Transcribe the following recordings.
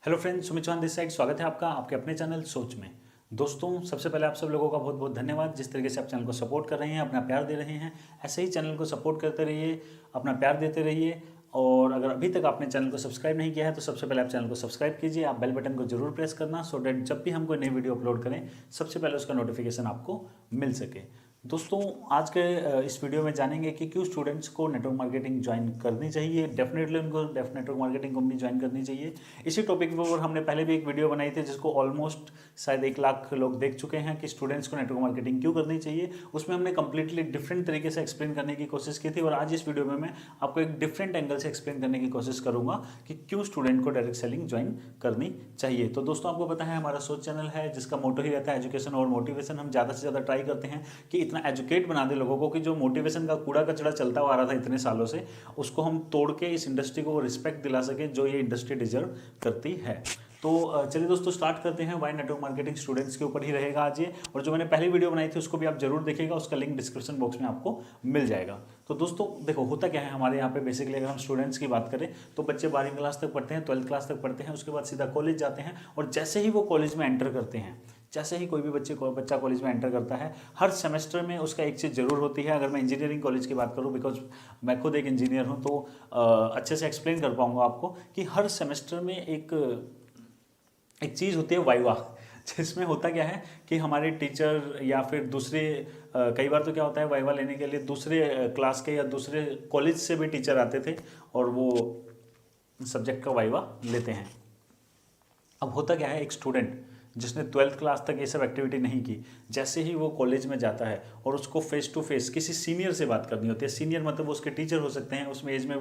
Hello friends, Sumit Chauhan this side. स्वागत है आपका आपके अपने चैनल सोच में। दोस्तों, सबसे पहले आप सब लोगों का बहुत बहुत धन्यवाद जिस तरीके से आप चैनल को सपोर्ट कर रहे हैं, अपना प्यार दे रहे हैं। ऐसे ही चैनल को सपोर्ट करते रहिए, अपना प्यार देते रहिए। और अगर अभी तक आपने चैनल को सब्सक्राइब नहीं किया है तो सबसे पहले आप चैनल को सब्सक्राइब कीजिए। आप बेल बटन को जरूर प्रेस करना सो डैट जब भी हम कोई नई वीडियो अपलोड करें सबसे पहले उसका नोटिफिकेशन आपको मिल सके। दोस्तों, आज के इस वीडियो में जानेंगे कि क्यों स्टूडेंट्स को नेटवर्क मार्केटिंग ज्वाइन करनी चाहिए। डेफिनेटली उनको नेटवर्क मार्केटिंग कंपनी ज्वाइन करनी चाहिए। इसी टॉपिक के ऊपर हमने पहले भी एक वीडियो बनाई थी जिसको ऑलमोस्ट शायद 1 लाख लोग देख चुके हैं कि स्टूडेंट्स को नेटवर्क मार्केटिंग क्यों करनी चाहिए। उसमें हमने कंप्लीटली डिफरेंट तरीके से एक्सप्लेन करने की कोशिश की थी और आज इस वीडियो में मैं आपको एक डिफरेंट एंगल से एक्सप्लेन करने की कोशिश करूंगा कि क्यों स्टूडेंट को डायरेक्ट सेलिंग ज्वाइन करनी चाहिए। तो दोस्तों, आपको पता है हमारा सोच चैनल है जिसका मोटो ही रहता है एजुकेशन और मोटिवेशन। हम ज़्यादा से ज़्यादा ट्राई करते हैं कि इतना एजुकेट बना लोगों को कि जो मोटिवेशन का कूड़ा कचड़ा चलता हुआ आ रहा था इतने सालों से, उसको हम तोड़ के इस इंडस्ट्री को रिस्पेक्ट दिला सके जो ये इंडस्ट्री डिजर्व करती है। तो चलिए दोस्तों, स्टार्ट करते हैं। वाई नेटवर्क मार्केटिंग स्टूडेंट्स के ऊपर ही रहेगा आज ये। और जो मैंने पहली वीडियो बनाई थी उसको भी आप जरूर देखिएगा, उसका लिंक डिस्क्रिप्शन बॉक्स में आपको मिल जाएगा। तो दोस्तों देखो, होता क्या है हमारे यहाँ पे बेसिकली अगर हम स्टूडेंट्स की बात करें तो बच्चे 12वीं क्लास तक पढ़ते हैं, 12th क्लास तक पढ़ते हैं, उसके बाद सीधा कॉलेज जाते हैं। और जैसे ही वो कॉलेज में एंटर करते हैं, जैसे ही कोई भी बच्चा कॉलेज में एंटर करता है, हर सेमेस्टर में उसका एक चीज़ जरूर होती है। अगर मैं इंजीनियरिंग कॉलेज की बात करूं, बिकॉज मैं खुद एक इंजीनियर हूं, तो अच्छे से एक्सप्लेन कर पाऊंगा आपको कि हर सेमेस्टर में एक चीज़ होती है वाइवा, जिसमें होता क्या है कि हमारे टीचर या फिर दूसरे कई बार तो क्या होता है वाइवा लेने के लिए दूसरे क्लास के या दूसरे कॉलेज से भी टीचर आते थे और वो सब्जेक्ट का वाइवा लेते हैं। अब होता क्या है, एक स्टूडेंट जिसने 12th क्लास तक ये सब एक्टिविटी नहीं की, जैसे ही वो कॉलेज में जाता है और उसको फेस टू फेस किसी सीनियर से बात करनी होती है। सीनियर मतलब वो उसके टीचर हो सकते हैं, उसमें एज में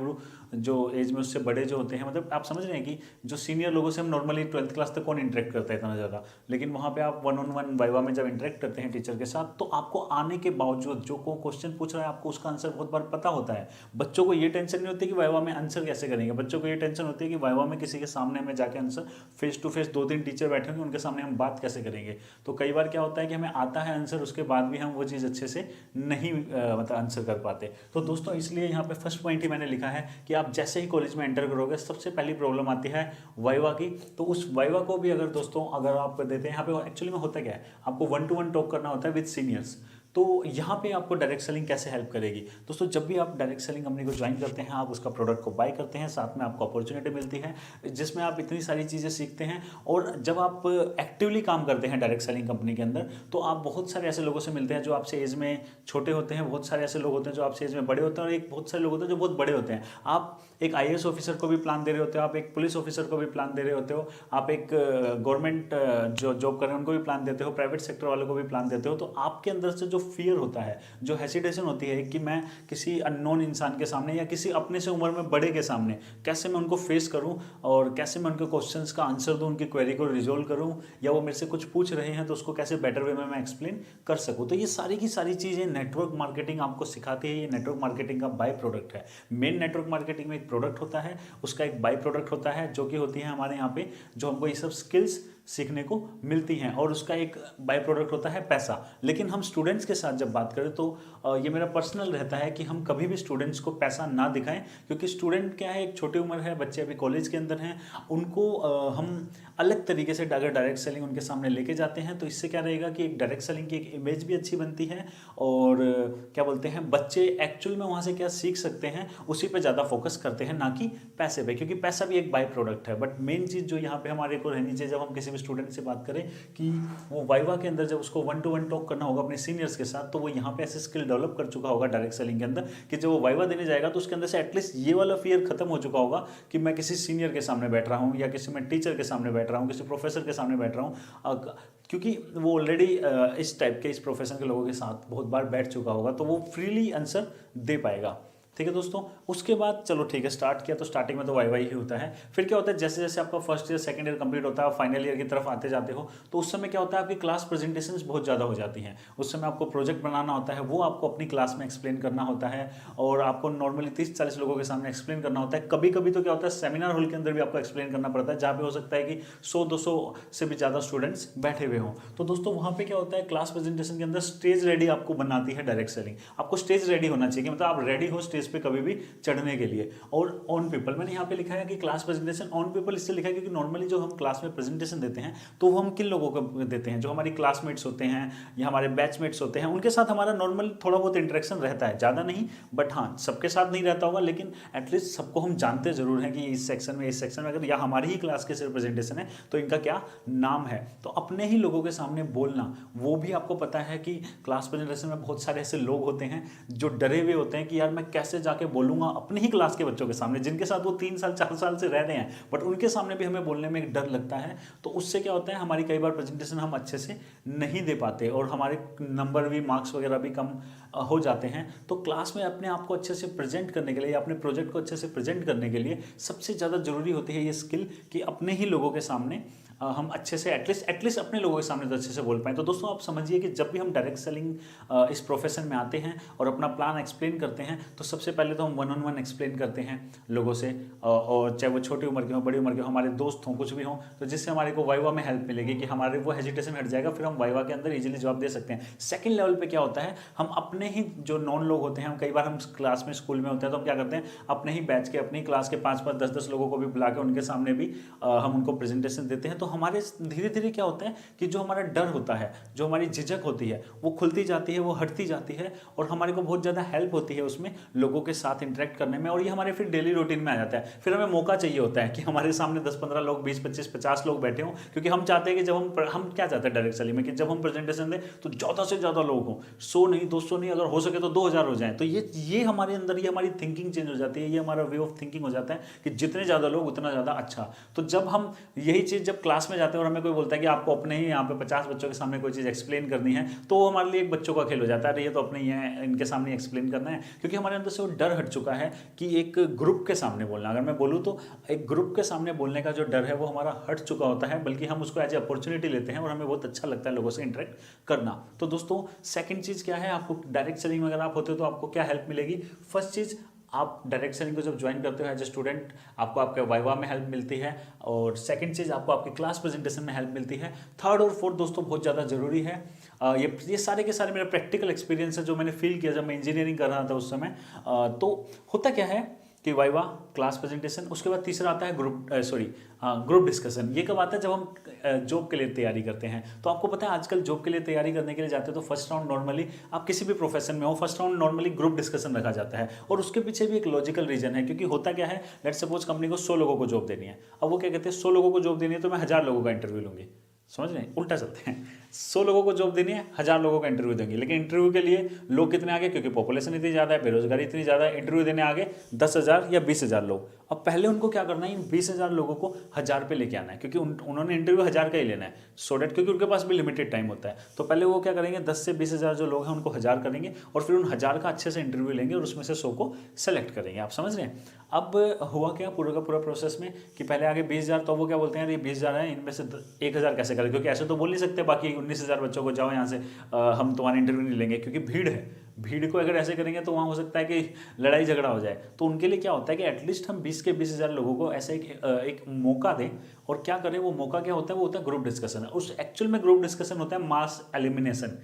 जो एज में उससे बड़े जो होते हैं, मतलब आप समझ रहे हैं कि जो सीनियर लोगों से हम नॉर्मली 12th क्लास तक कौन इंटरेक्ट करता है इतना ज़्यादा, लेकिन वहाँ पर आप 1-on-1 वाइवा में जब इंटरेक्ट करते हैं टीचर के साथ, तो आपको आने के बावजूद जो को क्वेश्चन पूछ रहा है आपको उसका आंसर बहुत बार पता होता है। बच्चों को ये टेंशन नहीं होती कि वाइवा में आंसर कैसे करेंगे, बच्चों को ये टेंशन होती है कि वाइवा में किसी के सामने में जाके answer face to face 2-3 teacher बैठे होंगे, उनके सामने हम बात कैसे करेंगे। तो कई बार क्या होता है कि हमें आता है आंसर, उसके बाद भी हम वो चीज़ अच्छे से नहीं मतलब आंसर कर पाते। तो दोस्तों, इसलिए यहाँ पे फर्स्ट पॉइंट ही मैंने लिखा है कि आप जैसे ही कॉलेज में एंटर करोगे सबसे पहली प्रॉब्लम आती है वाइवा की। तो उस वाइवा को भी अगर दोस्तों अगर आप देते हैं, यहाँ पे एक्चुअली में होता क्या है, आपको 1-to-1 टॉक करना होता है विद सीनियर्स। तो यहाँ पे आपको डायरेक्ट सेलिंग कैसे हेल्प करेगी दोस्तों, जब भी आप डायरेक्ट सेलिंग कंपनी को ज्वाइन करते हैं, आप उसका प्रोडक्ट को बाय करते हैं, साथ में आपको अपॉर्चुनिटी मिलती है जिसमें आप इतनी सारी चीज़ें सीखते हैं। और जब आप एक्टिवली काम करते हैं डायरेक्ट सेलिंग कंपनी के अंदर, तो आप बहुत सारे ऐसे लोगों से मिलते हैं जो आपसे एज में छोटे होते हैं, बहुत सारे ऐसे लोग होते हैं जो आपसे एज में बड़े होते हैं, और एक बहुत सारे लोग होते हैं जो बहुत बड़े होते हैं। आप एक IAS ऑफिसर को भी प्लान दे रहे होते हो, आप एक पुलिस ऑफिसर को भी प्लान दे रहे होते हो, आप एक गवर्नमेंट जो जॉब कर रहे हैं उनको भी प्लान देते हो, प्राइवेट सेक्टर वालों को भी प्लान देते हो। तो आपके अंदर से जो फियर होता है, जो हेसिटेशन होती है कि मैं किसी अननोन इंसान के सामने या किसी अपने से उम्र में बड़े के सामने कैसे मैं उनको फेस करूं और कैसे मैं उनके क्वेश्चंस का आंसर दूं, उनकी क्वेरी को रिजोल्व करूं, या वो मेरे से कुछ पूछ रहे हैं तो उसको कैसे बेटर वे में मैं एक्सप्लेन कर सकूं। तो ये सारी की सारी चीज़ें नेटवर्क मार्केटिंग आपको सिखाती है। ये नेटवर्क मार्केटिंग का बाय प्रोडक्ट है। मेन नेटवर्क मार्केटिंग में एक प्रोडक्ट होता है, उसका एक बाय प्रोडक्ट होता है जो कि होती है हमारे यहाँ पे, जो हमको ये सब स्किल्स सीखने को मिलती हैं, और उसका एक बाय प्रोडक्ट होता है पैसा। लेकिन हम स्टूडेंट्स के साथ जब बात करें तो ये मेरा पर्सनल रहता है कि हम कभी भी स्टूडेंट्स को पैसा ना दिखाएं, क्योंकि स्टूडेंट क्या है, एक छोटी उम्र है, बच्चे अभी कॉलेज के अंदर हैं, उनको हम अलग तरीके से अगर डायरेक्ट सेलिंग उनके सामने लेके जाते हैं तो इससे क्या रहेगा कि एक डायरेक्ट सेलिंग की एक इमेज भी अच्छी बनती है, और क्या बोलते हैं, बच्चे एक्चुअल में वहाँ से क्या सीख सकते हैं उसी पे ज़्यादा फोकस करते हैं, ना कि पैसे पे, क्योंकि पैसा भी एक बाय प्रोडक्ट है। बट मेन चीज़ जो यहाँ पे हमारे को रहनी चाहिए जब हम किसी भी स्टूडेंट से बात करें कि वो वाइवा के अंदर जब उसको 1-to-1 टॉक करना होगा अपने सीनियर्स के साथ, तो वो यहाँ पे ऐसे स्किल डेवलप कर चुका होगा डायरेक्ट सेलिंग के अंदर कि जब वो वाइवा देने जाएगा तो उसके अंदर से एटलीस्ट ये वाला फियर खत्म हो चुका होगा कि मैं किसी सीनियर के सामने बैठ रहा हूँ, या किसी मैं टीचर के सामने बैठ रहा हूँ, किसी प्रोफेसर के सामने बैठ रहा हूँ, क्योंकि वो ऑलरेडी इस टाइप के इस प्रोफेशन के लोगों के साथ बहुत बार बैठ चुका होगा, तो वो फ्रीली आंसर दे पाएगा। ठीक है दोस्तों, उसके बाद चलो ठीक है, स्टार्ट किया तो स्टार्टिंग में तो वाई ही होता है। फिर क्या होता है, जैसे जैसे आपका first year second year complete होता है, फाइनल ईयर की तरफ आते जाते हो, तो उस समय क्या होता है, आपकी क्लास प्रेजेंटेशंस बहुत ज़्यादा हो जाती हैं। उस समय आपको प्रोजेक्ट बनाना होता है, वो आपको अपनी क्लास में एक्सप्लेन करना होता है, और आपको नॉर्मली 30-40 लोगों के सामने एक्सप्लेन करना होता है। कभी कभी तो क्या होता है, सेमिनार हॉल के अंदर भी आपको एक्सप्लेन करना पड़ता है, जहाँ पे हो सकता है कि 100-200 से भी ज़्यादा स्टूडेंट्स बैठे हुए हों। तो दोस्तों वहाँ पे क्या होता है, क्लास प्रेजेंटेशन के अंदर स्टेज रेडी आपको बनाती है डायरेक्ट सेलिंग। आपको स्टेज रेडी होना चाहिए, मतलब आप रेडी हो स्टेज स्टेज पे कभी भी चढ़ने के लिए। और ऑन पीपल मैंने यहाँ पे लिखा है कि क्लास प्रेजेंटेशन ऑन पीपल इससे लिखा है क्योंकि नॉर्मली जो हम क्लास में प्रेजेंटेशन देते हैं तो वो हम किन लोगों को देते हैं, जो हमारी क्लासमेट्स होते हैं या हमारे बैचमेट्स होते हैं, उनके साथ हमारा नॉर्मल थोड़ा बहुत इंटरेक्शन रहता है, ज़्यादा नहीं बट हाँ सबके साथ नहीं रहता होगा, लेकिन एटलीस्ट सबको हम जानते जरूर हैं कि इस सेक्शन में अगर या हमारी ही क्लास के सिर्फ प्रेजेंटेशन है तो इनका क्या नाम है। तो अपने ही लोगों के सामने बोलना, वो भी आपको पता है कि क्लास प्रेजेंटेशन में बहुत सारे ऐसे लोग होते हैं जो डरे हुए होते हैं कि यार मैं कैसे जाके बोलूंगा अपने ही क्लास के बच्चों के सामने, जिनके साथ वो 3 साल 4 साल से रह रहे हैं, बट उनके सामने भी हमें बोलने में एक डर लगता है। तो उससे क्या होता है, हमारी कई बार प्रेजेंटेशन हम अच्छे से नहीं दे पाते और हमारे नंबर भी, मार्क्स वगैरह भी कम हो जाते हैं। तो क्लास में अपने आप को अच्छे से प्रेजेंट करने के लिए या अपने प्रोजेक्ट को अच्छे से प्रेजेंट करने के लिए सबसे ज़्यादा जरूरी होती है ये स्किल कि अपने ही लोगों के सामने हम अच्छे से एटलीस्ट अपने लोगों के सामने तो अच्छे से बोल पाएँ। तो दोस्तों आप समझिए कि जब भी हम डायरेक्ट सेलिंग इस प्रोफेशन में आते हैं और अपना प्लान एक्सप्लेन करते हैं तो सबसे पहले तो हम 1-on-1 एक्सप्लेन करते हैं लोगों से, और चाहे वो छोटी उम्र के हों, बड़ी उम्र के हों, हमारे दोस्त हों, कुछ भी हों, तो जिससे हमारे को वाइवा में हेल्प मिलेगी कि हमारे वो हेजिटेशन हट जाएगा, फिर हम वाइवा के अंदर इजीली जवाब दे सकते हैं। सेकंड लेवल पे क्या होता है, हम अपने ही जो नॉन लोग होते हैं, हम कई बार हम क्लास में स्कूल में होते हैं तो हम क्या करते हैं, अपने ही बैच के अपनी क्लास के 5-5 10-10 लोगों को भी बुला के उनके सामने भी हम उनको प्रेजेंटेशन देते हैं। तो हमारे धीरे धीरे क्या होता है कि जो हमारा डर होता है, जो हमारी झिझक होती है, वो खुलती जाती है, वो हटती जाती है और हमारे को बहुत ज़्यादा हेल्प होती है उसमें लोगों के साथ इंटरेक्ट करने में। और ये हमारे फिर डेली रूटीन में आ जाता है। फिर हमें मौका चाहिए होता है कि हमारे सामने 10-15 लोग, 20-25-50 लोग बैठे हों, क्योंकि हम चाहते हैं कि जब हम क्या चाहते हैं डायरेक्ट सेलिंग में कि जब हम प्रेजेंटेशन दें तो ज़्यादा से ज़्यादा लोग हों, 100 नहीं 200 नहीं, अगर हो सके तो 2000 हो जाए। तो ये हमारे अंदर, ये हमारी थिंकिंग चेंज हो जाती है, ये हमारा वे ऑफ थिंकिंग हो जाता है कि जितने ज़्यादा लोग उतना ज़्यादा अच्छा। तो जब हम यही चीज़ जब क्लास में जाते हैं और हमें कोई बोलता है कि आपको अपने ही यहाँ पे 50 बच्चों के सामने कोई चीज़ एक्सप्लेन करनी है, तो वो हमारे लिए एक बच्चों का खेल हो जाता है। ये तो अपने ही है, इनके सामने एक्सप्लेन करना है, क्योंकि हमारे अंदर से वो डर हट चुका है कि एक ग्रुप के सामने बोलना, अगर मैं बोलूँ तो एक ग्रुप के सामने बोलने का जो डर है वो हमारा हट चुका होता है, बल्कि हम उसको एज ए अपॉर्चुनिटी लेते हैं और हमें बहुत अच्छा लगता है लोगों से इंटरेक्ट करना। तो दोस्तों सेकंड चीज़ क्या है, आपको डायरेक्ट सेलिंग में अगर आप होते हो तो आपको क्या हेल्प मिलेगी। फर्स्ट चीज़, आप डायरेक्ट सेलिंग को जब ज्वाइन करते हो एज ए स्टूडेंट, आपको आपके वाइवा में हेल्प मिलती है, और सेकंड चीज़ आपको आपकी क्लास प्रेजेंटेशन में हेल्प मिलती है। थर्ड और फोर्थ दोस्तों बहुत ज़्यादा जरूरी है, ये सारे के सारे मेरे प्रैक्टिकल एक्सपीरियंस है जो मैंने फील किया जब मैं इंजीनियरिंग कर रहा था उस समय। तो होता क्या है कि वाइवा, क्लास प्रेजेंटेशन, उसके बाद तीसरा आता है ग्रुप डिस्कशन। ये कब आता है, जब हम जॉब के लिए तैयारी करते हैं। तो आपको पता है आजकल जॉब के लिए तैयारी करने के लिए जाते हो तो फर्स्ट राउंड नॉर्मली, आप किसी भी प्रोफेशन में हो, first round normally group discussion रखा जाता है। और उसके पीछे भी एक लॉजिकल रीजन है, क्योंकि होता क्या है, लेट्स सपोज कंपनी को 100 लोगों को जॉब देनी है। अब वो क्या कहते हैं, 100 लोगों को जॉब देनी है तो मैं 1000 लोगों का इंटरव्यू लूंगी। समझ रहे हैं, उल्टा चलते हैं। 100 लोगों को जॉब देनी है, 1000 लोगों का इंटरव्यू देंगे, लेकिन इंटरव्यू के लिए लोग कितने आगे, क्योंकि पॉपुलेशन इतनी ज़्यादा है, बेरोजगारी इतनी ज़्यादा है, इंटरव्यू देने आगे 10,000 या 20,000 लोग। अब पहले उनको क्या करना है, इन 20,000 लोगों को 1000 पे लेके आना है, क्योंकि उन्होंने इंटरव्यू 1000 का ही लेना है, सो डेट, क्योंकि उनके पास भी लिमिटेड टाइम होता है। तो पहले वो क्या करेंगे, 10 से 20,000 जो लोग हैं उनको 1000 करेंगे और फिर उन 1000 का अच्छे से इंटरव्यू लेंगे और उसमें से 100 को सेलेक्ट करेंगे। आप समझ रहे हैं। अब हुआ क्या पूरा का पूरा प्रोसेस में कि पहले आगे 20,000, तो वो क्या बोलते हैं, ये 20,000 है, इनमें से 1,000 कैसे करें, क्योंकि ऐसे तो बोल नहीं सकते बाकी 19,000 बच्चों को जाओ यहाँ से, हम तुम्हारा इंटरव्यू नहीं लेंगे, क्योंकि भीड़ है। भीड़ को अगर ऐसे करेंगे तो वहाँ हो सकता है कि लड़ाई झगड़ा हो जाए। तो उनके लिए क्या होता है कि एटलीस्ट हम 20 के 20,000 लोगों को ऐसे एक मौका दें। और क्या करें, वो मौका क्या होता है, वो होता है ग्रुप डिस्कशन। उस एक्चुअल में ग्रुप डिस्कशन होता है मास एलिमिनेशन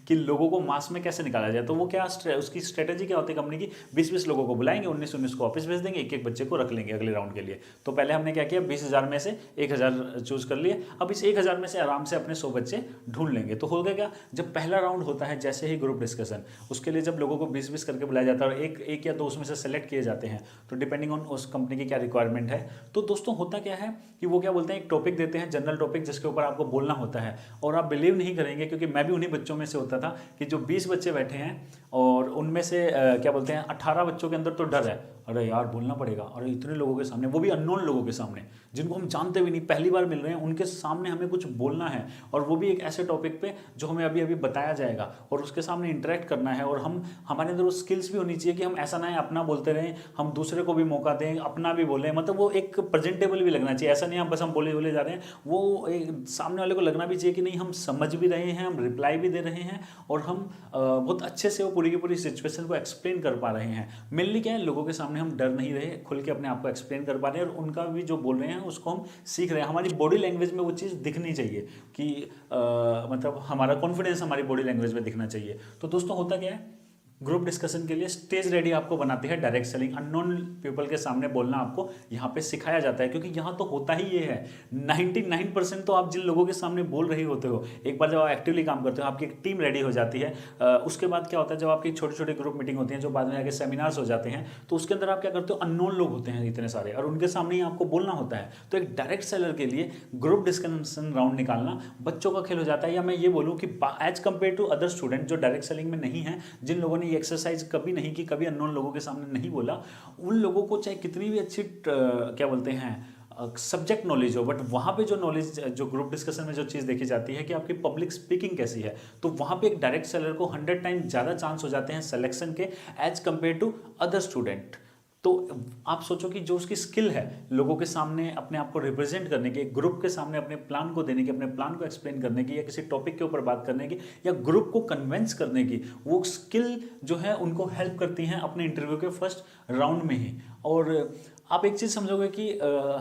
कि लोगों को मास में कैसे निकाला जाए। तो वो क्या उसकी स्ट्रेटेजी क्या होती है कंपनी की, 20-20 लोगों को बुलाएंगे, 19-19 को वापस भेज देंगे, एक बच्चे को रख लेंगे अगले राउंड के लिए। तो पहले हमने क्या किया, 20,000 में से 1,000 चूज कर लिए। अब इस 1,000 में से आराम से अपने 100 बच्चे ढूंढ लेंगे। तो हो गया क्या, जब पहला राउंड होता है जैसे ही ग्रुप डिस्कशन, उसके लिए जब लोगों को 20-20 करके बुलाया जाता है और एक या 2 उसमें से सेलेक्ट किए जाते हैं, तो डिपेंडिंग ऑन उस कंपनी की क्या रिक्वायरमेंट है। तो दोस्तों होता क्या है कि वो क्या बोलते हैं, एक टॉपिक देते हैं, जनरल टॉपिक, जिसके ऊपर आपको बोलना होता है। और आप बिलीव नहीं करेंगे, क्योंकि मैं भी उन्हीं बच्चों में से होता था कि जो 20 बच्चे बैठे हैं और उनमें से क्या बोलते हैं 18 बच्चों के अंदर तो डर है, अरे यार बोलना पड़ेगा, अरे इतने लोगों के सामने, वो भी अननोन लोगों के सामने, जिनको हम जानते भी नहीं, पहली बार मिल रहे हैं, उनके सामने हमें कुछ बोलना है, और वो भी एक ऐसे टॉपिक पे जो हमें अभी अभी बताया जाएगा, और उसके सामने इंटरेक्ट करना है। और हमारे अंदर वो स्किल्स भी होनी चाहिए कि हम ऐसा ना है अपना बोलते रहें, हम दूसरे को भी मौका दें, अपना भी बोलें, मतलब वो एक प्रेजेंटेबल भी लगना चाहिए। ऐसा नहीं हम बस हम बोले जा रहे हैं, वो सामने वाले को लगना भी चाहिए कि नहीं हम समझ भी रहे हैं, हम रिप्लाई भी दे रहे हैं, और हम बहुत अच्छे से वो पूरी की पूरी सिचुएशन को एक्सप्लेन कर पा रहे हैं। मेनली क्या है, लोगों के सामने हम डर नहीं रहे, खुल के अपने आप को एक्सप्लेन कर पा रहे हैं, और उनका भी जो बोल रहे हैं उसको हम सीख रहे हैं। हमारी बॉडी लैंग्वेज में वो चीज़ दिखनी चाहिए कि मतलब हमारा कॉन्फिडेंस हमारी बॉडी लैंग्वेज में दिखना चाहिए। तो दोस्तों होता क्या है ग्रुप डिस्कशन के लिए स्टेज रेडी आपको बनाती है डायरेक्ट सेलिंग। अननोन पीपल के सामने बोलना आपको यहाँ पे सिखाया जाता है, क्योंकि यहाँ तो होता ही ये है 99% तो आप जिन लोगों के सामने बोल रहे होते हो, एक बार जब आप एक्टिवली काम करते हो आपकी एक टीम रेडी हो जाती है। उसके बाद क्या होता है, जब आपकी छोटे छोटे ग्रुप मीटिंग होती है जो बाद में जाके सेमिनार्स हो जाते हैं, तो उसके अंदर आप क्या करते हो, अननोन लोग होते हैं इतने सारे और उनके सामने ही आपको बोलना होता है। तो एक डायरेक्ट सेलर के लिए ग्रुप डिस्कशन राउंड निकालना बच्चों का खेल हो जाता है। या मैं ये बोलूँ कि as compare to other student जो डायरेक्ट सेलिंग में नहीं है, जिन लोगों ने ये एक्सरसाइज कभी नहीं की, कभी अननोन लोगों के सामने नहीं बोला, उन लोगों को चाहे कितनी भी अच्छी क्या बोलते हैं सब्जेक्ट नॉलेज हो, बट वहाँ पे जो नॉलेज, जो ग्रुप डिस्कशन में जो चीज़ देखी जाती है कि आपकी पब्लिक स्पीकिंग कैसी है, तो वहाँ पे एक डायरेक्ट सेलर को 100 टाइम ज़्यादा चांस हो जाते हैं सिलेक्शन के as compare to other student. तो आप सोचो कि जो उसकी स्किल है लोगों के सामने अपने आप को रिप्रेजेंट करने की, ग्रुप के सामने अपने प्लान को देने की, अपने प्लान को एक्सप्लेन करने की, या किसी टॉपिक के ऊपर बात करने की, या ग्रुप को कन्विंस करने की, वो स्किल जो है उनको हेल्प करती हैं अपने इंटरव्यू के फर्स्ट राउंड में ही। और आप एक चीज़ समझोगे कि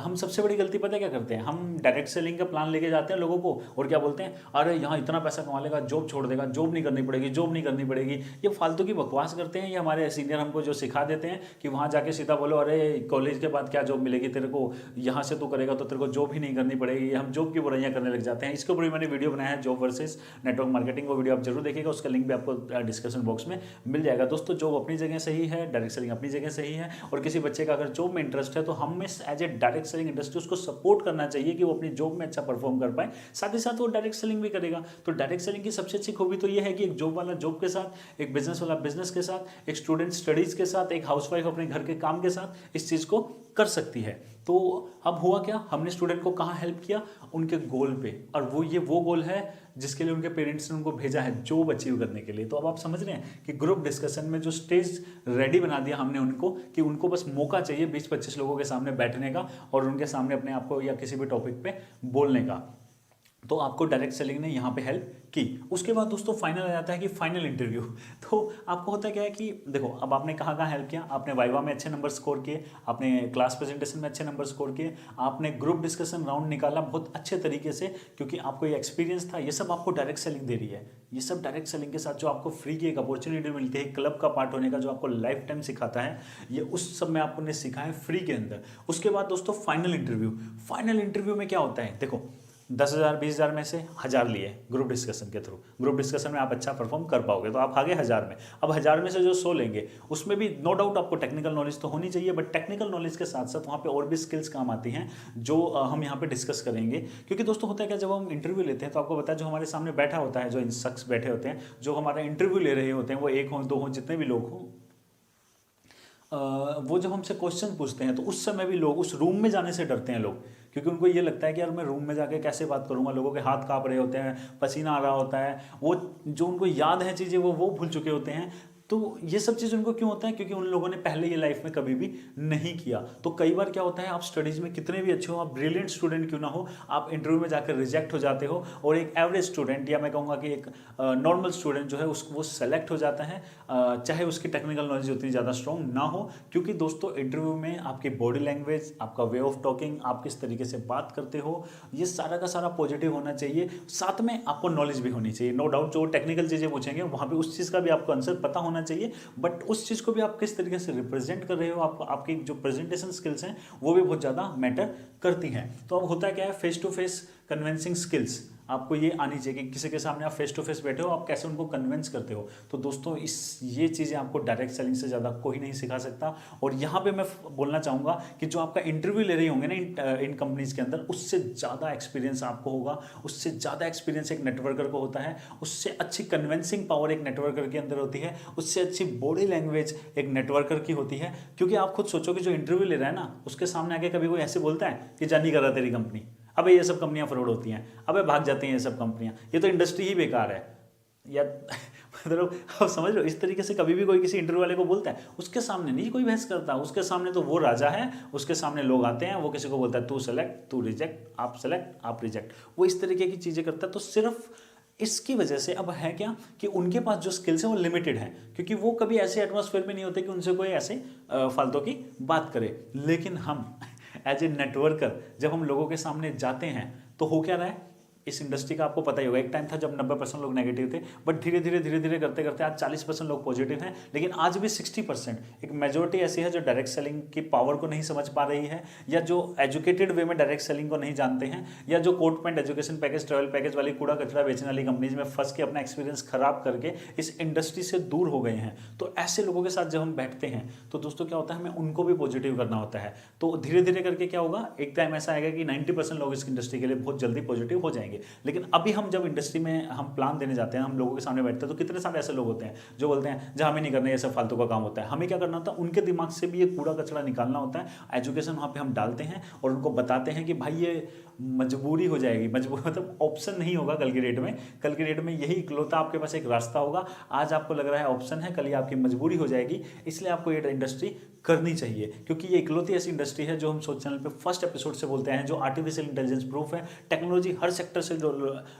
हम सबसे बड़ी गलती पता है क्या करते हैं, हम डायरेक्ट सेलिंग का प्लान लेके जाते हैं लोगों को और क्या बोलते हैं, अरे यहाँ इतना पैसा कमा लेगा, जॉब छोड़ देगा, जॉब नहीं करनी पड़ेगी, जॉब नहीं करनी पड़ेगी। ये फालतू की बकवास करते हैं। ये हमारे सीनियर हमको जो सिखा देते हैं कि वहाँ जाके सीधा बोलो, अरे कॉलेज के बाद क्या जॉब मिलेगी तेरे को, यहाँ से तू करेगा तो तेरे को जॉब ही नहीं करनी पड़ेगी। हम जॉब की बुराइयाँ करने लग जाते हैं। इसके ऊपर भी मैंने वीडियो बनाया है, जॉब वर्सेस नेटवर्क मार्केटिंग, वो वीडियो आप जरूर देखिएगा, उसका लिंक भी आपको डिस्क्रिप्शन बॉक्स में मिल जाएगा। दोस्तों जॉब अपनी जगह सही है, डायरेक्ट सेलिंग अपनी जगह सही है, और किसी बच्चे का अगर जॉब में इंटरेस्ट है तो हम as a direct selling industry उसको सपोर्ट करना चाहिए कि वो अपनी जॉब में अच्छा परफॉर्म कर पाए, साथ ही साथ वो डायरेक्ट सेलिंग भी करेगा। तो डायरेक्ट सेलिंग की सबसे अच्छी खूबी तो ये है कि एक जॉब वाला जॉब के साथ, एक बिजनेस वाला बिजनेस के साथ, एक स्टूडेंट स्टडीज के साथ, एक हाउसवाइफ अपने घर के काम के साथ इस चीज को कर सकती है। तो अब हुआ क्या, हमने स्टूडेंट को कहाँ हेल्प किया, उनके गोल पे, और वो गोल है जिसके लिए उनके पेरेंट्स ने उनको भेजा है जॉब अचीव करने के लिए। तो अब आप समझ रहे हैं कि ग्रुप डिस्कशन में जो स्टेज रेडी बना दिया हमने उनको, कि उनको बस मौका चाहिए 20-25 लोगों के सामने बैठने का और उनके सामने अपने आप को या किसी भी टॉपिक पे बोलने का। तो आपको डायरेक्ट सेलिंग ने यहाँ पे हेल्प की। उसके बाद दोस्तों फाइनल आ जाता है कि फाइनल इंटरव्यू। तो आपको होता क्या है कि देखो, अब आपने कहाँ हेल्प किया, आपने वाइवा में अच्छे नंबर स्कोर किए, आपने क्लास प्रेजेंटेशन में अच्छे नंबर स्कोर किए, आपने ग्रुप डिस्कशन राउंड निकाला बहुत अच्छे तरीके से, क्योंकि आपको ये एक्सपीरियंस था। ये सब आपको डायरेक्ट सेलिंग दे रही है। ये सब डायरेक्ट सेलिंग के साथ जो आपको फ्री की एक अपॉर्चुनिटी मिलती है, क्लब का पार्ट होने का, जो आपको लाइफ टाइम सिखाता है, ये उस सब में आपने सीखा है फ्री के अंदर। उसके बाद दोस्तों फाइनल इंटरव्यू। फाइनल इंटरव्यू में क्या होता है, देखो 10,000 20,000 में से 1,000 लिए ग्रुप डिस्कशन के थ्रू। ग्रुप डिस्कशन में आप अच्छा परफॉर्म कर पाओगे तो आप आगे 1,000 में। अब 1,000 में से जो 100 लेंगे उसमें भी नो डाउट आपको टेक्निकल नॉलेज तो होनी चाहिए, बट टेक्निकल नॉलेज के साथ साथ वहाँ पे और भी स्किल्स काम आती हैं जो हम यहाँ पे डिस्कस करेंगे। क्योंकि दोस्तों होता है क्या, जब हम इंटरव्यू लेते हैं तो आपको पता है जो हमारे सामने बैठा होता है, जो इन शख्स बैठे होते हैं जो हमारा इंटरव्यू ले रहे होते हैं, वो 1 हो 2 हो जितने भी लोग हों, वो जब हमसे क्वेश्चन पूछते हैं तो उस समय भी लोग उस रूम में जाने से डरते हैं लोग, क्योंकि उनको ये लगता है कि यार मैं रूम में जाके कैसे बात करूंगा, लोगों के हाथ कांप रहे होते हैं, पसीना आ रहा होता है, वो जो उनको याद है चीज़ें वो भूल चुके होते हैं। तो ये सब चीज़ उनको क्यों होता है, क्योंकि उन लोगों ने पहले ये लाइफ में कभी भी नहीं किया। तो कई बार क्या होता है, आप स्टडीज़ में कितने भी अच्छे हो, आप ब्रिलियंट स्टूडेंट क्यों ना हो, आप इंटरव्यू में जाकर रिजेक्ट हो जाते हो, और एक एवरेज स्टूडेंट, या मैं कहूँगा कि एक नॉर्मल स्टूडेंट जो है वो सेलेक्ट हो जाता है, चाहे उसकी टेक्निकल नॉलेज उतनी ज़्यादा स्ट्रॉन्ग ना हो। क्योंकि दोस्तों इंटरव्यू में आपकी बॉडी लैंग्वेज, आपका वे ऑफ टॉकिंग, आप किस तरीके से बात करते हो, ये सारा का सारा पॉजिटिव होना चाहिए। साथ में आपको नॉलेज भी होनी चाहिए। नो डाउट जो टेक्निकल चीज़ें पूछेंगे वहाँ पे उस चीज़ का भी आपको आंसर पता होना चाहिए, बट उस चीज़ को भी आप किस तरीके से रिप्रेजेंट कर रहे हो, आपकी जो प्रेजेंटेशन स्किल्स हैं वो भी बहुत ज़्यादा मैटर करती हैं। तो अब होता क्या है, face to face convincing skills आपको ये आनी चाहिए कि किसी के सामने आप फेस टू फेस बैठे हो, आप कैसे उनको कन्विंस करते हो। तो दोस्तों ये चीज़ें आपको डायरेक्ट सेलिंग से ज़्यादा कोई नहीं सिखा सकता। और यहाँ पे मैं बोलना चाहूँगा कि जो आपका इंटरव्यू ले रही होंगे ना इन कंपनीज के अंदर, उससे ज़्यादा एक्सपीरियंस आपको होगा, उससे ज़्यादा एक्सपीरियंस एक नेटवर्कर को होता है, उससे अच्छी कन्विंसिंग पावर एक नेटवर्कर के अंदर होती है, उससे अच्छी बॉडी लैंग्वेज एक नेटवर्कर की होती है। क्योंकि आप खुद सोचो कि जो इंटरव्यू ले रहा है ना, उसके सामने आके कभी कोई ऐसे बोलता है कि जान नहीं कर रहा तेरी कंपनी, अबे ये सब कंपनियां फ्रॉड होती हैं, अबे भाग जाती हैं ये सब कंपनियां, ये तो इंडस्ट्री ही बेकार है, या मतलब आप समझ लो, इस तरीके से कभी भी कोई किसी इंटरव्यू वाले को बोलता है, उसके सामने नहीं कोई बहस करता, उसके सामने तो वो राजा है, उसके सामने लोग आते हैं, वो किसी को बोलता है तू सेलेक्ट, तू रिजेक्ट, आप सेलेक्ट, आप रिजेक्ट, वो इस तरीके की चीज़ें करता है। तो सिर्फ इसकी वजह से अब है क्या कि उनके पास जो स्किल्स है वो लिमिटेड है, क्योंकि वो कभी ऐसे एटमॉस्फेयर में नहीं होते कि उनसे कोई ऐसे फालतू की बात करे। लेकिन हम एज ए नेटवर्कर जब हम लोगों के सामने जाते हैं तो हो क्या रहा है, इस इंडस्ट्री का आपको पता ही होगा, एक टाइम था जब 90% लोग नेगेटिव थे, बट धीरे धीरे धीरे धीरे करते करते आज 40% लोग पॉजिटिव हैं। लेकिन आज भी 60% एक मेजोरिटी ऐसी है जो डायरेक्ट सेलिंग की पावर को नहीं समझ पा रही है, या जो एजुकेटेड वे में डायरेक्ट सेलिंग को नहीं जानते हैं, या जो coat pant education package travel package वाली कूड़ा कचरा बेचने वाली कंपनीज में फंस के अपना एक्सपीरियंस खराब करके इस इंडस्ट्री से दूर हो गए हैं। तो ऐसे लोगों के साथ जब हम बैठते हैं तो दोस्तों क्या होता है, हमें उनको भी पॉजिटिव करना होता है। तो धीरे धीरे करके क्या होगा, एक टाइम ऐसा आएगा कि 90% लोग इस इंडस्ट्री के लिए बहुत जल्दी पॉजिटिव हो जाएंगे। लेकिन अभी हम जब इंडस्ट्री में हम प्लान देने जाते हैं, हम लोगों के सामने बैठते हैं, तो कितने सारे ऐसे लोग होते हैं जो बोलते हैं जहाँ हमें नहीं करना, ये सब फालतू का काम होता है। हमें क्या करना होता है, उनके दिमाग से भी ये कूड़ा कचरा निकालना होता है। एजुकेशन वहाँ पे हम डालते हैं और उनको बताते हैं कि भाई ये मजबूरी हो जाएगी, मजबूर मतलब ऑप्शन नहीं होगा कल की डेट में। कल की डेट में यही इकलौता आपके पास एक रास्ता होगा। आज आपको लग रहा है ऑप्शन है, कल ये आपकी मजबूरी हो जाएगी। इसलिए आपको ये इंडस्ट्री करनी चाहिए, क्योंकि ये इकलौती ऐसी इंडस्ट्री है जो हम सोच चैनल पे फर्स्ट एपिसोड से बोलते हैं, जो आर्टिफिशियल इंटेलिजेंस प्रूफ है। टेक्नोलॉजी हर सेक्टर से जो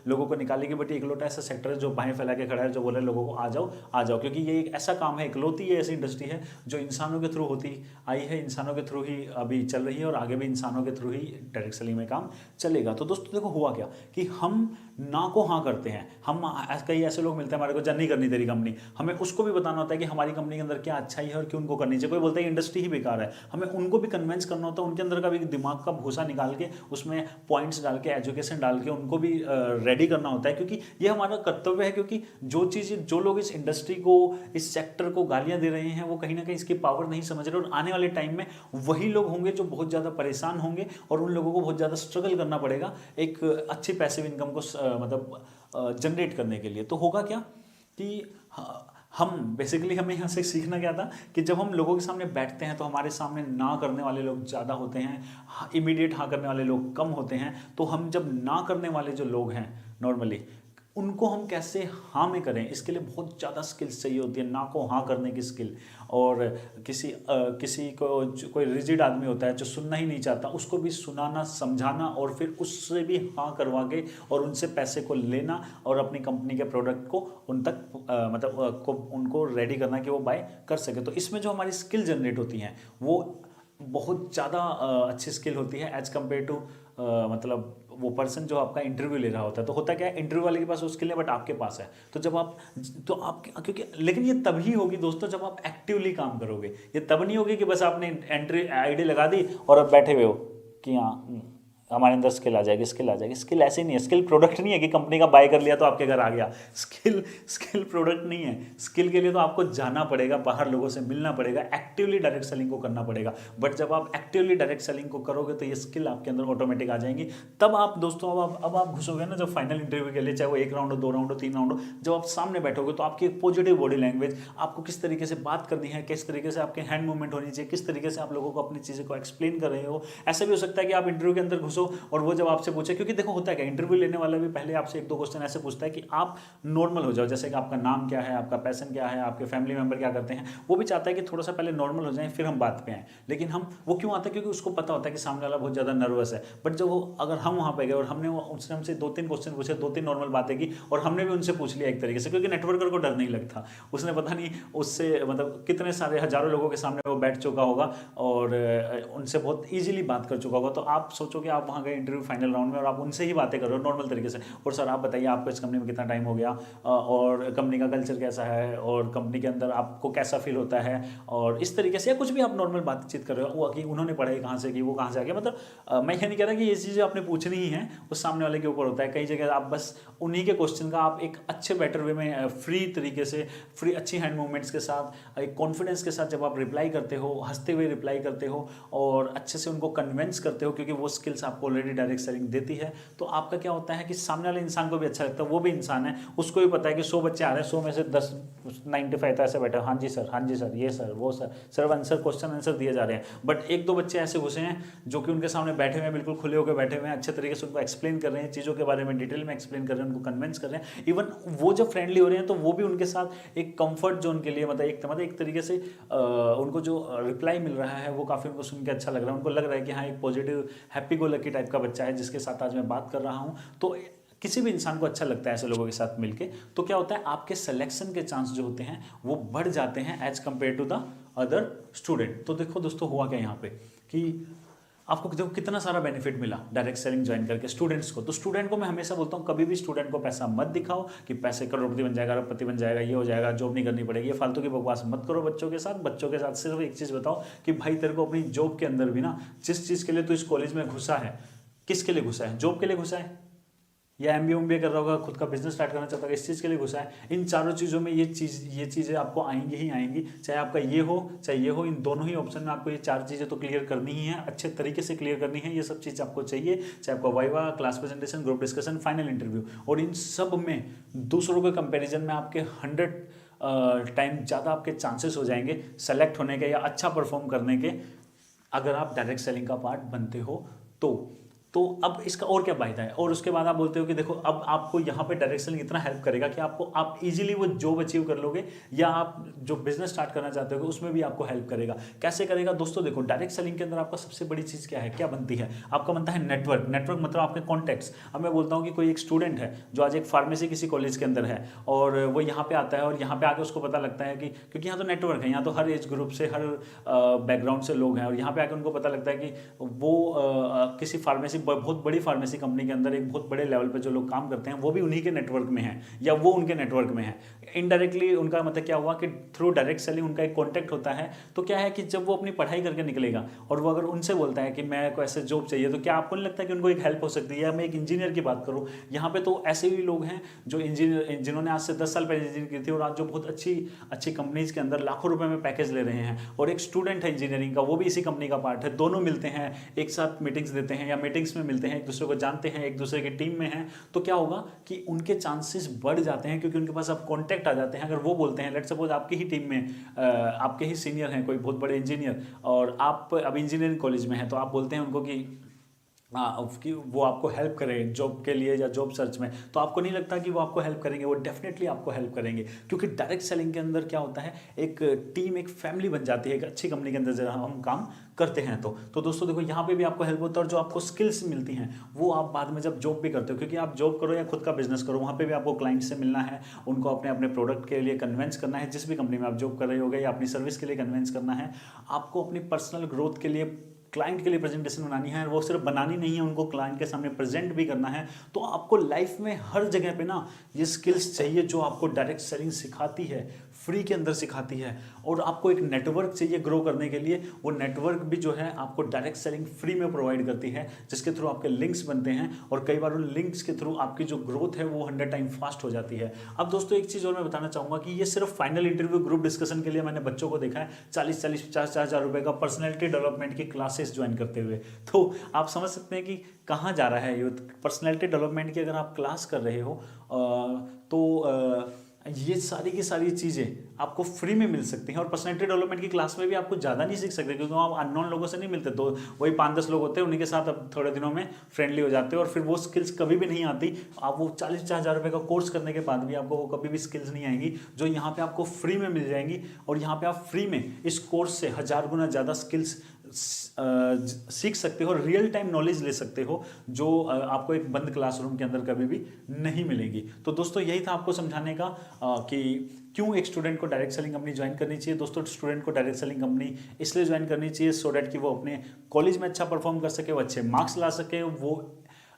लोगों को निकालेगी, बट ये इकलौता ऐसा सेक्टर है जो बाहें फैला के खड़ा है, जो बोले लोगों को आ जाओ आ जाओ। क्योंकि ये एक ऐसा काम है, इकलौती ये ऐसी इंडस्ट्री है जो इंसानों के थ्रू होती आई है, इंसानों के थ्रू ही अभी चल रही है और आगे भी इंसानों के थ्रू ही डायरेक्ट सेलिंग में काम चलेगा। तो दोस्तों देखो हुआ क्या कि हम ना को हाँ करते हैं। हम कई ऐसे लोग मिलते हैं हमारे को, जब नहीं करनी तेरी कंपनी, हमें उसको भी बताना होता है कि हमारी कंपनी के अंदर क्या अच्छाई है और क्यों उनको करनी चाहिए। कोई बोलता है इंडस्ट्री ही बेकार है, हमें उनको भी कन्विंस करना होता है, उनके अंदर का भी दिमाग का भूसा निकाल के उसमें पॉइंट्स डाल के एजुकेशन डाल के उनको भी रेडी करना होता है। क्योंकि ये हमारा कर्तव्य है, क्योंकि जो चीज़ जो लोग इस इंडस्ट्री को, इस सेक्टर को गालियां दे रहे हैं, वो कहीं ना कहीं इसकी पावर नहीं समझ रहे। और आने वाले टाइम में वही लोग होंगे जो बहुत ज़्यादा परेशान होंगे और उन लोगों को बहुत ज़्यादा स्ट्रगल करना पड़ेगा एक अच्छी पैसिव इनकम को मतलब जनरेट करने के लिए। तो होगा क्या कि हम बेसिकली हमें यहाँ से सीखना क्या था कि जब हम लोगों के सामने बैठते हैं तो हमारे सामने ना करने वाले लोग ज़्यादा होते हैं, इमीडिएट हाँ करने वाले लोग कम होते हैं। तो हम जब ना करने वाले जो लोग हैं नॉर्मली, उनको हम कैसे हाँ में करें, इसके लिए बहुत ज़्यादा स्किल्स चाहिए होती है, ना को हाँ करने की स्किल। और किसी को कोई रिजिड आदमी होता है जो सुनना ही नहीं चाहता, उसको भी सुनाना, समझाना और फिर उससे भी हाँ करवा के और उनसे पैसे को लेना और अपनी कंपनी के प्रोडक्ट को उन तक उनको रेडी करना कि वो बाय कर सके। तो इसमें जो हमारी स्किल जनरेट होती हैं वो बहुत ज़्यादा अच्छी स्किल होती है एज कम्पेयर टू मतलब वो पर्सन जो आपका इंटरव्यू ले रहा होता है। तो होता क्या है, इंटरव्यू वाले के पास वो स्किल है बट आपके पास है। तो जब आप क्योंकि लेकिन ये तभी होगी दोस्तों जब आप एक्टिवली काम करोगे। ये तब नहीं होगी कि बस आपने एंट्री आईडी लगा दी और अब बैठे हुए हो कि हाँ हमारे अंदर स्किल आ जाएगी, स्किल आ जाएगी। स्किल ऐसे नहीं है, स्किल प्रोडक्ट नहीं है कि कंपनी का बाय कर लिया तो आपके घर आ गया। स्किल प्रोडक्ट नहीं है। स्किल के लिए तो आपको जाना पड़ेगा, बाहर लोगों से मिलना पड़ेगा, एक्टिवली डायरेक्ट सेलिंग को करना पड़ेगा। बट जब आप एक्टिवली डायरेक्ट सेलिंग को करोगे तो ये स्किल आपके अंदर ऑटोमेटिक आ जाएंगी। तब आप दोस्तों अब आप घुसोगे ना जब फाइनल इंटरव्यू के लिए, चाहे वो 1 राउंड हो, 2 राउंड हो, 3 राउंड हो, जब आप सामने बैठोगे तो आपकी एक पॉजिटिव बॉडी लैंग्वेज, आपको किस तरीके से बात करनी है, किस तरीके से आपके हैंड मूवमेंट होनी चाहिए, किस तरीके से आप लोगों को अपनी चीज़ें को एक्सप्लेन कर रहे हो। ऐसा भी हो सकता है कि आप इंटरव्यू के अंदर घुसो और वो जब आपसे पूछे, क्योंकि देखो होता है क्या, इंटरव्यू लेने वाला भी पहले आपसे 1-2 क्वेश्चन ऐसे पूछता है कि आप नॉर्मल हो जाओ, जैसे कि आपका नाम क्या है, आपका पैशन क्या है, आपके फैमिली मेंबर क्या करते हैं। वो भी चाहता है कि थोड़ा सा पहले नॉर्मल हो जाए फिर हम बात पे आए। लेकिन हम वो क्यों आता है, क्योंकि उसको पता होता है कि सामने वाला बहुत ज़्यादा नर्वस है। बट जब वो अगर हम वहाँ पे गए और हमने उसने हमसे 2-3 क्वेश्चन पूछे, 2-3 नॉर्मल बातें की और हमने भी उनसे पूछ लिया एक तरीके से, क्योंकि नेटवर्कर को डर नहीं लगता। उसने पता नहीं उससे मतलब कितने सारे हजारों लोगों के सामने वो बैठ चुका होगा और उनसे बहुत ईजिली बात कर चुका होगा। तो आप सोचो कि आप वहाँ गए इंटरव्यू फाइनल राउंड में और आप उनसे ही बातें कर रहे हो नॉर्मल तरीके से, और सर आप बताइए आपको इस कंपनी में कितना टाइम हो गया और कंपनी का कल्चर कैसा है और कंपनी के अंदर आपको कैसा फील होता है, और इस तरीके से या कुछ भी आप नॉर्मल बातचीत कर रहे हो। वो कि उन्होंने पढ़ाई कहाँ से की, वो कहाँ से आ गया, मतलब मैं ये नहीं कह रहा कि ये चीज़ें आपने पूछनी ही है, उस सामने वाले के ऊपर होता है। कई जगह आप बस उन्हीं के क्वेश्चन का आप एक अच्छे बेटर वे में फ्री तरीके से, फ्री अच्छी हैंड मूवमेंट्स के साथ, एक कॉन्फिडेंस के साथ जब आप रिप्लाई करते हो, हंसते हुए रिप्लाई करते हो और अच्छे से उनको कन्विंस करते हो, क्योंकि वो स्किल्स आपको ऑलरेडी डायरेक्ट सेलिंग देती है, तो आपका क्या होता है कि सामने वाले इंसान को भी अच्छा लगता है। वो भी इंसान है, उसको भी पता है कि 100 बच्चे आ रहे हैं, 100 में से 95 ऐसे बैठे, हाँ जी सर, ये सर, वो सर आंसर, क्वेश्चन आंसर दिए जा रहे हैं। बट 1-2 बच्चे ऐसे घुसे हैं जो कि उनके सामने बैठे हुए हैं, बिल्कुल खुले होकर बैठे हुए हैं, अच्छे तरीके से उनको एक्सप्लेन कर रहे हैं, चीज़ों के बारे में डिटेल में एक्सप्लेन कर रहे हैं, उनको कन्विंस कर रहे हैं। इवन वो जब फ्रेंडली हो रहे हैं तो वो भी उनके साथ एक कंफर्ट जोन के लिए, मतलब एक तरीके से उनको जो रिप्लाई मिल रहा है वो काफ़ी उनको सुन के अच्छा लग रहा है। उनको लग रहा है कि हाँ एक positive happy go lucky type का बच्चा है जिसके साथ आज मैं बात कर रहा हूँ। तो किसी भी इंसान को अच्छा लगता है ऐसे लोगों के साथ मिलके। तो क्या होता है, आपके सिलेक्शन के चांस जो होते हैं वो बढ़ जाते हैं as compare to the other student. तो देखो दोस्तों हुआ क्या यहाँ पे कि आपको देखो कितना सारा बेनिफिट मिला डायरेक्ट सेलिंग ज्वाइन करके स्टूडेंट्स को। तो स्टूडेंट को मैं हमेशा बोलता हूँ कभी भी स्टूडेंट को पैसा मत दिखाओ कि पैसे करोड़पति बन जाएगा, अरबपति बन जाएगा, ये हो जाएगा, जॉब नहीं करनी पड़ेगी, ये फालतू की बकवास मत करो बच्चों के साथ। बच्चों के साथ सिर्फ एक चीज़ बताओ कि भाई तेरे को अपनी जॉब के अंदर भी ना, जिस चीज़ के लिए तू इस कॉलेज में घुसा है, किसके लिए घुसा है? जॉब के लिए घुसा है, या एमबीए कर रहा होगा, खुद का बिजनेस स्टार्ट करना चाहता है, इस चीज़ के लिए घुसा है। इन चारों चीज़ों में ये चीज़ें आपको आएंगी ही आएंगी, चाहे आपका ये हो चाहे ये हो। इन दोनों ही ऑप्शन में आपको ये चार चीज़ें तो क्लियर करनी ही है, अच्छे तरीके से क्लियर करनी है। ये सब चीज़ आपको चाहिए, चाहे आपका viva, class presentation, group discussion, final interview. और इन सब में दूसरों के कंपेरिजन में आपके 100 टाइम ज़्यादा आपके चांसेस हो जाएंगे सेलेक्ट होने के या अच्छा परफॉर्म करने के, अगर आप डायरेक्ट सेलिंग का पार्ट बनते हो तो अब इसका और क्या फायदा है? और उसके बाद आप बोलते हो कि देखो अब आपको यहाँ पे डायरेक्ट सेलिंग इतना हेल्प करेगा कि आप इजीली वो जॉब अचीव कर लोगे, या आप जो बिजनेस स्टार्ट करना चाहते हो उसमें भी आपको हेल्प करेगा। कैसे करेगा दोस्तों? देखो डायरेक्ट सेलिंग के अंदर आपका सबसे बड़ी चीज़ क्या है, क्या बनती है? आपका बनता है नेटवर्क। नेटवर्क मतलब आपके कॉन्टैक्ट्स। अब मैं बोलता हूँ कि कोई एक स्टूडेंट है जो आज एक फार्मेसी किसी कॉलेज के अंदर है और वो यहाँ पे आता है और यहाँ पे आके उसको पता लगता है कि क्योंकि यहाँ तो नेटवर्क है, यहाँ तो हर एज ग्रुप से, हर बैकग्राउंड से लोग हैं, और यहाँ पे आके उनको पता लगता है कि वो किसी फार्मेसी, बहुत बड़ी फार्मेसी कंपनी के अंदर एक बहुत बड़े लेवल पे जो लोग काम करते हैं वो भी उन्हीं के नेटवर्क में हैं या वो उनके नेटवर्क में है। इनडायरेक्टली उनका मतलब क्या हुआ कि थ्रू डायरेक्ट सेलिंग उनका एक कॉन्टैक्ट होता है। तो क्या है कि जब वो अपनी पढ़ाई करके निकलेगा और वो अगर उनसे बोलता है कि मैं को ऐसे जॉब चाहिए, तो क्या आपको नहीं लगता कि उनको एक हेल्प हो सकती है? या मैं एक इंजीनियर की बात करूँ, यहाँ पे तो ऐसे भी लोग हैं जो इंजीनियर, जिन्होंने आज से 10 साल पहले इंजीनियर की थी और आज जो बहुत अच्छी कंपनीज के अंदर लाखों रुपए में पैकेज ले रहे हैं, और एक स्टूडेंट है इंजीनियरिंग का, वो भी इसी कंपनी का पार्ट है। दोनों मिलते हैं, एक साथ मीटिंग्स देते हैं या मीटिंग्स में मिलते हैं, एक दूसरे को जानते हैं, एक दूसरे की टीम में हैं। तो क्या होगा कि उनके चांसेस बढ़ जाते हैं क्योंकि उनके पास अब कॉन्टैक्ट आ जाते हैं। अगर वो बोलते हैं, लेट सपोज आपकी ही टीम में आपके ही सीनियर हैं कोई बहुत बड़े इंजीनियर, और आप अब इंजीनियरिंग कॉलेज में हैं, तो आप बोलते हैं उनको कि वो आपको हेल्प करें जॉब के लिए या जॉब सर्च में, तो आपको नहीं लगता कि वो आपको हेल्प करेंगे? वो डेफिनेटली आपको हेल्प करेंगे, क्योंकि डायरेक्ट सेलिंग के अंदर क्या होता है, एक टीम, एक फैमिली बन जाती है एक अच्छी कंपनी के अंदर जब हम काम करते हैं। तो दोस्तों देखो यहाँ पे भी आपको हेल्प होता है, और जो आपको स्किल्स मिलती हैं वो आप बाद में जब जॉब भी करते हो, क्योंकि आप जॉब करो या खुद का बिजनेस करो, वहाँ पे भी आपको क्लाइंट से मिलना है, उनको अपने अपने प्रोडक्ट के लिए कन्विंस करना है। जिस भी कंपनी में आप जॉब कर रहे होगे या अपनी सर्विस के लिए कन्विंस करना है, आपको अपनी पर्सनल ग्रोथ के लिए क्लाइंट के लिए प्रेजेंटेशन बनानी है, और वो सिर्फ बनानी नहीं है, उनको क्लाइंट के सामने प्रेजेंट भी करना है। तो आपको लाइफ में हर जगह पे ना ये स्किल्स चाहिए जो आपको डायरेक्ट सेलिंग सिखाती है, फ्री के अंदर सिखाती है। और आपको एक नेटवर्क चाहिए ग्रो करने के लिए, वो नेटवर्क भी जो है आपको डायरेक्ट सेलिंग फ्री में प्रोवाइड करती है, जिसके थ्रू आपके लिंक्स बनते हैं, और कई बार उन लिंक्स के थ्रू आपकी जो ग्रोथ है वो 100 टाइम फास्ट हो जाती है। अब दोस्तों एक चीज़ और मैं बताना चाहूँगा कि ये सिर्फ फाइनल इंटरव्यू, ग्रुप डिस्कशन के लिए मैंने बच्चों को देखा है 40-40, 50-50 हज़ार रुपये का पर्सनैलिटी डेवलपमेंट की क्लासेस ज्वाइन करते हुए। तो आप समझ सकते हैं कि कहाँ जा रहा है यूथ। पर्सनैलिटी डेवलपमेंट की अगर आप क्लास कर रहे हो तो ये सारी की सारी चीज़ें आपको फ्री में मिल सकती हैं। और पर्सनैलिटी डेवलपमेंट की क्लास में भी आपको ज़्यादा नहीं सीख सकते, क्योंकि आप अननोन लोगों से नहीं मिलते, तो वही 5-10 लोग होते हैं, उन्हीं के साथ अब थोड़े दिनों में फ्रेंडली हो जाते हो, और फिर वो स्किल्स कभी भी नहीं आती। आप वो 40-50 हज़ार रुपये का कोर्स करने के बाद भी आपको वो कभी भी स्किल्स नहीं आएंगी जो यहाँ पे आपको फ्री में मिल जाएंगी। और यहाँ पे आप फ्री में इस कोर्स से 1000 गुना ज़्यादा स्किल्स सीख सकते हो, रियल टाइम नॉलेज ले सकते हो, जो आपको एक बंद क्लासरूम के अंदर कभी भी नहीं मिलेगी। तो दोस्तों यही था आपको समझाने का कि क्यों एक स्टूडेंट को डायरेक्ट सेलिंग कंपनी ज्वाइन करनी चाहिए। दोस्तों स्टूडेंट को डायरेक्ट सेलिंग कंपनी इसलिए ज्वाइन करनी चाहिए सो डैट कि वो अपने कॉलेज में अच्छा परफॉर्म कर सके, वो अच्छे मार्क्स ला सके, वो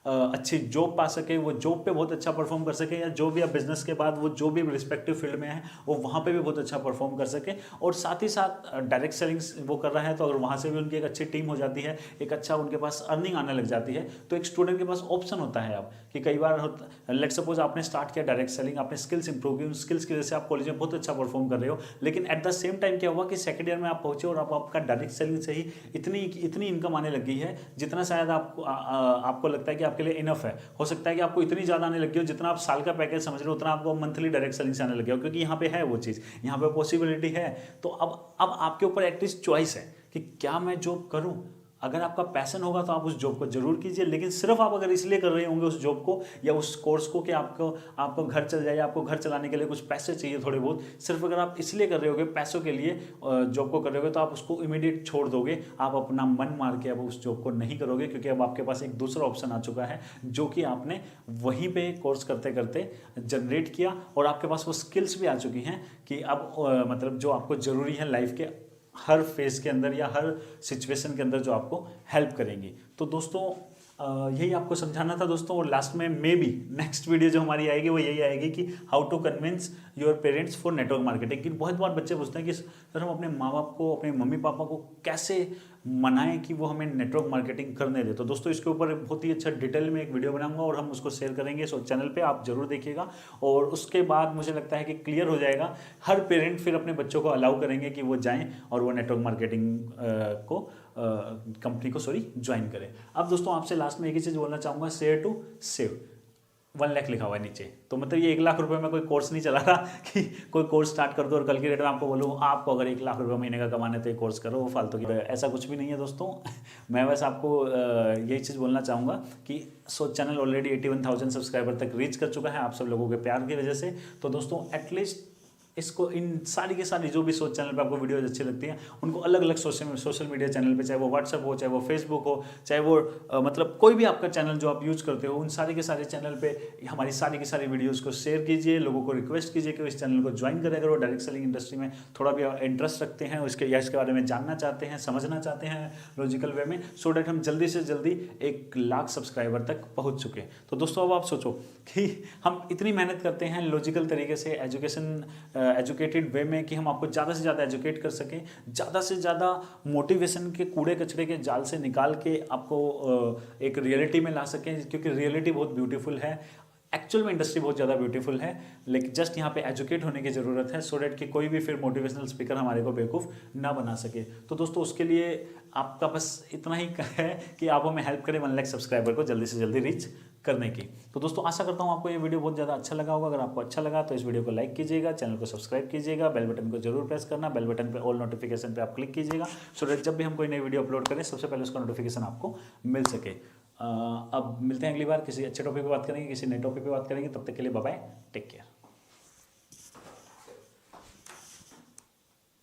अच्छी जॉब पा सके, वो जॉब पे बहुत अच्छा परफॉर्म कर सके, या जो भी आप बिजनेस के बाद वो जो भी रिस्पेक्टिव फील्ड में है वो वहाँ पे भी बहुत अच्छा परफॉर्म कर सके। और साथ ही साथ डायरेक्ट सेलिंग वो कर रहा है तो अगर वहाँ से भी उनकी एक अच्छी टीम हो जाती है, एक अच्छा उनके पास अर्निंग आने लग जाती है, तो एक स्टूडेंट के पास ऑप्शन होता है अब कि कई बार लेट सपोज आपने स्टार्ट किया डायरेक्ट सेलिंग, आपने स्किल्स इंप्रूव की, उन स्किल्स की वजह से आप कॉलेज में बहुत अच्छा परफॉर्म कर रहे हो, लेकिन एट द सेम टाइम क्या हुआ कि सेकंड ईयर में आप पहुंचे और आपका डायरेक्ट सेलिंग से ही इतनी इनकम आने लग गई है जितना शायद आपको लगता है कि आपके लिए इनफ है। हो सकता है कि आपको इतनी ज़्यादा आने लगी हो, जितना आप साल का पैकेज समझ रहे हो उतना आपको मंथली डायरेक्ट सेलिंग से आने लगे हो, क्योंकि यहाँ पे है वो चीज़, यहाँ पे पॉसिबिलिटी है। तो अब आपके ऊपर एटलीस्ट चॉइस है कि क्या मैं जॉब करूँ। अगर आपका पैशन होगा तो आप उस जॉब को जरूर कीजिए, लेकिन सिर्फ आप अगर इसलिए कर रहे होंगे उस जॉब को या उस कोर्स को कि आपको घर चल जाए, आपको घर चलाने के लिए कुछ पैसे चाहिए थोड़े बहुत, सिर्फ अगर आप इसलिए कर रहे होगे, पैसों के लिए जॉब को कर रहे होगे, तो आप उसको इमीडिएट छोड़ दोगे। आप अपना मन मार के अब उस जॉब को नहीं करोगे, क्योंकि अब आपके पास एक दूसरा ऑप्शन आ चुका है जो कि आपने वहीं पे कोर्स करते करते जनरेट किया, और आपके पास वो स्किल्स भी आ चुकी हैं कि अब मतलब जो आपको ज़रूरी है लाइफ के हर फेज के अंदर या हर सिचुएशन के अंदर जो आपको हेल्प करेंगी। तो दोस्तों यही आपको समझाना था दोस्तों। और लास्ट में मे बी नेक्स्ट वीडियो जो हमारी आएगी वो यही आएगी कि how to convince your parents for network marketing. कि बहुत बार बच्चे पूछते हैं कि सर हम अपने माँ बाप को, अपने मम्मी पापा को कैसे मनाएं कि वो हमें नेटवर्क मार्केटिंग करने दे। तो दोस्तों इसके ऊपर बहुत ही अच्छा डिटेल में एक वीडियो बनाऊंगा और हम उसको शेयर करेंगे। सो चैनल पे आप जरूर देखिएगा। और उसके बाद मुझे लगता है कि क्लियर हो जाएगा, हर पेरेंट फिर अपने बच्चों को अलाउ करेंगे कि वो जाएं और वो नेटवर्क मार्केटिंग कंपनी को ज्वाइन करें। अब दोस्तों आपसे लास्ट में एक ही चीज़ बोलना चाहूँगा, शेयर टू सेव 1 लाख लिखा हुआ है नीचे। तो मतलब ये 1 लाख रुपए में कोई कोर्स नहीं चला रहा कि कोई कोर्स स्टार्ट कर दो और कल की डेट में आपको बोलूँ आपको अगर 1 लाख रुपए महीने का कमाना है तो ये कोर्स करो, वो फालतू की, ऐसा कुछ भी नहीं है दोस्तों। मैं बस आपको यही चीज़ बोलना चाहूँगा कि चैनल ऑलरेडी 81,000 सब्सक्राइबर तक रीच कर चुका है आप सब लोगों के प्यार की वजह से। तो दोस्तों एटलीस्ट इसको, इन सारी के सारी जो भी सोच चैनल पे आपको वीडियोज अच्छी लगती हैं उनको अलग अलग सोशल मीडिया चैनल पे, चाहे वो व्हाट्सएप हो, चाहे वो फेसबुक हो, चाहे वो मतलब कोई भी आपका चैनल जो आप यूज करते हो, उन सारे के सारे चैनल पे हमारी सारी की सारी वीडियोज़ को शेयर कीजिए। लोगों को रिक्वेस्ट कीजिए कि इस चैनल को ज्वाइन करें अगर वो डायरेक्ट सेलिंग इंडस्ट्री में थोड़ा भी इंटरेस्ट रखते हैं उसके, या इसके बारे में जानना चाहते हैं, समझना चाहते हैं लॉजिकल वे में, सो डैट हम जल्दी से जल्दी 1 लाख सब्सक्राइबर तक पहुँच चुके। तो दोस्तों अब आप सोचो कि हम इतनी मेहनत करते हैं लॉजिकल तरीके से, एजुकेटेड वे में, कि हम आपको ज़्यादा से ज़्यादा एजुकेट कर सकें, ज़्यादा से ज़्यादा मोटिवेशन के कूड़े कचरे के जाल से निकाल के आपको एक रियलिटी में ला सकें, क्योंकि रियलिटी बहुत ब्यूटीफुल है। एक्चुअल में इंडस्ट्री बहुत ज़्यादा ब्यूटीफुल है, लेकिन जस्ट यहाँ पे एजुकेट होने की ज़रूरत है, सो डैट कि कोई भी फिर मोटिवेशनल स्पीकर हमारे को बेवकूफ़ ना बना सके। तो दोस्तों उसके लिए आपका बस इतना ही है कि आप हमें हेल्प करें 1 लाख सब्सक्राइबर को जल्दी से जल्दी रीच करने की। तो दोस्तों आशा करता हूँ आपको ये वीडियो बहुत ज़्यादा अच्छा लगा होगा। अगर आपको अच्छा लगा तो इस वीडियो को लाइक कीजिएगा, चैनल को सब्सक्राइब कीजिएगा, बेल बटन को जरूर प्रेस करना, बेल बटन पे ऑल नोटिफिकेशन पे आप क्लिक कीजिएगा, सो दैट जब भी हम कोई नई वीडियो अपलोड करें सबसे पहले उसका नोटिफिकेशन आपको मिल सके। अब मिलते हैं अगली बार, किसी अच्छे टॉपिक पे बात करेंगे, किसी नए टॉपिक पे बात करेंगे। तब तक के लिए बाय बाय, टेक केयर।